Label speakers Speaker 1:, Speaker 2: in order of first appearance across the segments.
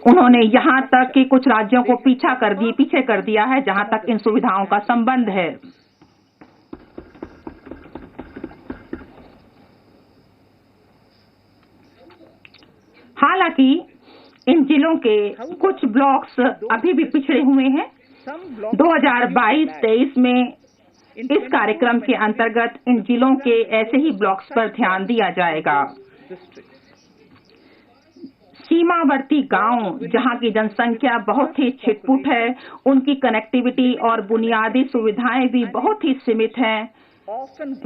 Speaker 1: उन्होंने यहाँ तक कि कुछ राज्यों को पीछे कर दिया है जहाँ तक इन सुविधाओं का संबंध है। हालांकि इन जिलों के कुछ ब्लॉक्स अभी भी पिछड़े हुए हैं। 2022-23 में इस कार्यक्रम के अंतर्गत इन जिलों के ऐसे ही ब्लॉक्स पर ध्यान दिया जाएगा। सीमावर्ती गांव जहां की जनसंख्या बहुत ही छिटपुट है, उनकी कनेक्टिविटी और बुनियादी सुविधाएं भी बहुत ही सीमित हैं।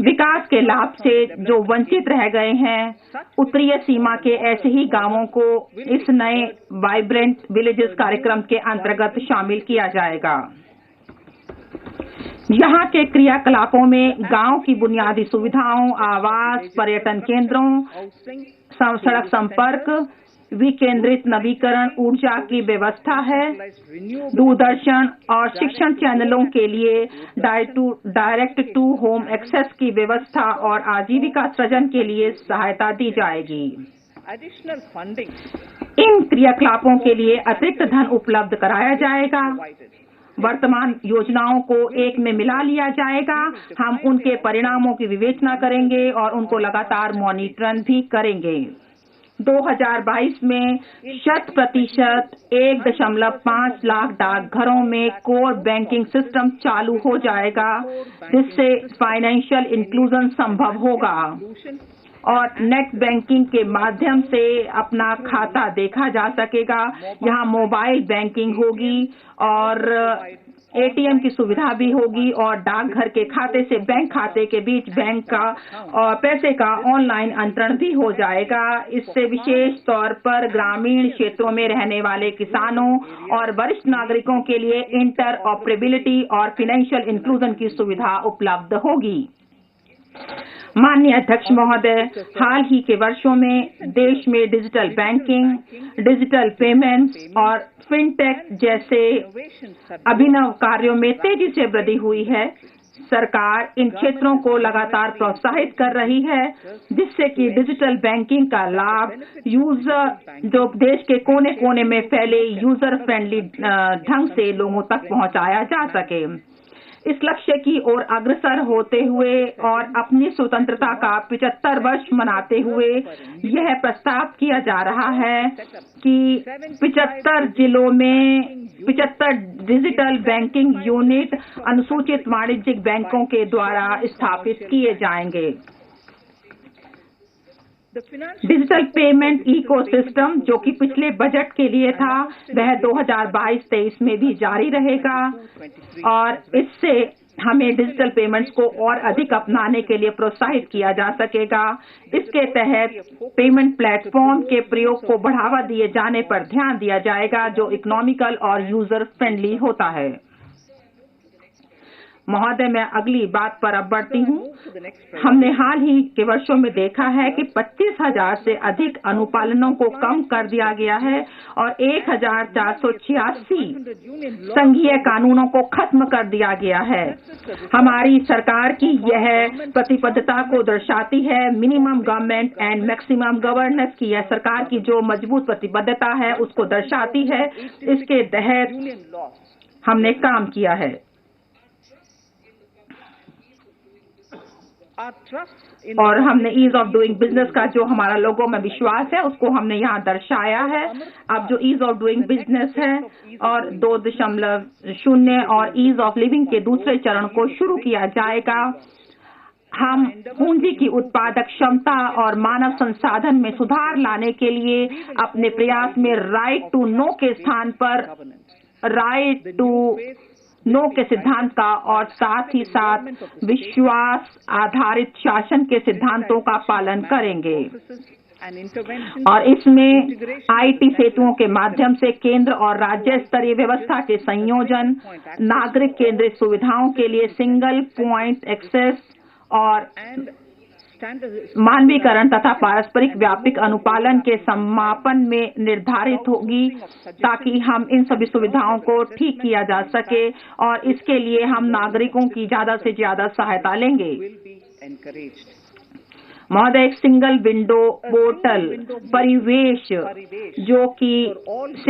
Speaker 1: विकास के लाभ से जो वंचित रह गए हैं, उत्तरीय सीमा के ऐसे ही गांवों को इस नए वाइब्रेंट विलेजेस कार्यक्रम के अंतर्गत शामिल किया जाएगा। यहाँ के क्रियाकलापों में गांव की बुनियादी सुविधाओं, आवास, पर्यटन केंद्रों, सड़क संपर्क, विकेंद्रित नवीकरण ऊर्जा की व्यवस्था है, दूरदर्शन और शिक्षण चैनलों के लिए डायरेक्ट टू होम एक्सेस की व्यवस्था और आजीविका सृजन के लिए सहायता दी जाएगी। इन क्रियाकलापों के लिए अतिरिक्त धन उपलब्ध कराया जाएगा। वर्तमान योजनाओं को एक में मिला लिया जाएगा। हम उनके परिणामों की विवेचना करेंगे और उनको लगातार मॉनिटरिंग भी करेंगे। 2022 में 100% 1.5 लाख डाकघरों में कोर बैंकिंग सिस्टम चालू हो जाएगा, जिससे फाइनेंशियल इंक्लूजन संभव होगा और नेट बैंकिंग के माध्यम से अपना खाता देखा जा सकेगा। यहाँ मोबाइल बैंकिंग होगी और एटीएम की सुविधा भी होगी और डाकघर के खाते से बैंक खाते के बीच बैंक का और पैसे का ऑनलाइन अंतरण भी हो जाएगा। इससे विशेष तौर पर ग्रामीण क्षेत्रों में रहने वाले किसानों और वरिष्ठ नागरिकों के लिए इंटर ऑपरेबिलिटी और फाइनेंशियल इंक्लूजन की सुविधा उपलब्ध होगी। माननीय अध्यक्ष महोदय, हाल ही के वर्षों में देश में डिजिटल बैंकिंग, डिजिटल पेमेंट्स और फिनटेक जैसे अभिनव कार्यों में तेजी से वृद्धि हुई है। सरकार इन क्षेत्रों को लगातार प्रोत्साहित कर रही है, जिससे कि डिजिटल बैंकिंग का लाभ जो देश के कोने कोने में फैले यूजर फ्रेंडली ढंग से लोगों तक पहुंचाया जा सके। इस लक्ष्य की ओर अग्रसर होते हुए और अपनी स्वतंत्रता का 75 वर्ष मनाते हुए यह प्रस्ताव किया जा रहा है कि 75 जिलों में 75 डिजिटल बैंकिंग यूनिट अनुसूचित वाणिज्यिक बैंकों के द्वारा स्थापित किए जाएंगे। डिजिटल पेमेंट इकोसिस्टम जो कि पिछले बजट के लिए था, वह 2022-23 में भी जारी रहेगा और इससे हमें डिजिटल पेमेंट्स को और अधिक अपनाने के लिए प्रोत्साहित किया जा सकेगा। इसके तहत पेमेंट प्लेटफॉर्म के प्रयोग को बढ़ावा दिए जाने पर ध्यान दिया जाएगा, जो इकोनॉमिकल और यूजर फ्रेंडली होता है। महोदय, मैं अगली बात पर अब बढ़ती हूँ। हमने हाल ही के वर्षों में देखा है कि 25,000 से अधिक अनुपालनों को कम कर दिया गया है और 1,486 संघीय कानूनों को खत्म कर दिया गया है। हमारी सरकार की यह प्रतिबद्धता को दर्शाती है। Minimum government and maximum governance की यह सरकार की जो मजबूत प्रतिबद्धता है, उसको दर्शाती है। इसके तहत हमने काम किया है और हमने ईज ऑफ डूइंग बिजनेस का जो हमारा लोगों में विश्वास है, उसको हमने यहाँ दर्शाया है। अब जो ईज ऑफ डूइंग बिजनेस है और 2.0 और ईज ऑफ लिविंग के दूसरे चरण को शुरू किया जाएगा। हम पूंजी की उत्पादक क्षमता और मानव संसाधन में सुधार लाने के लिए अपने प्रयास में राइट टू नो के स्थान पर राइट टू नो के सिद्धांत का और साथ ही साथ विश्वास आधारित शासन के सिद्धांतों का पालन करेंगे और इसमें आईटी सेतुओं के माध्यम से केंद्र और राज्य स्तरीय व्यवस्था के संयोजन, नागरिक केंद्रित सुविधाओं के लिए सिंगल पॉइंट एक्सेस और मानवीकरण तथा पारस्परिक व्यापक अनुपालन के समापन में निर्धारित होगी, ताकि हम इन सभी सुविधाओं को ठीक किया जा सके और इसके लिए हम नागरिकों की ज्यादा से ज्यादा सहायता लेंगे। महोदय, एक सिंगल विंडो पोर्टल परिवेश जो कि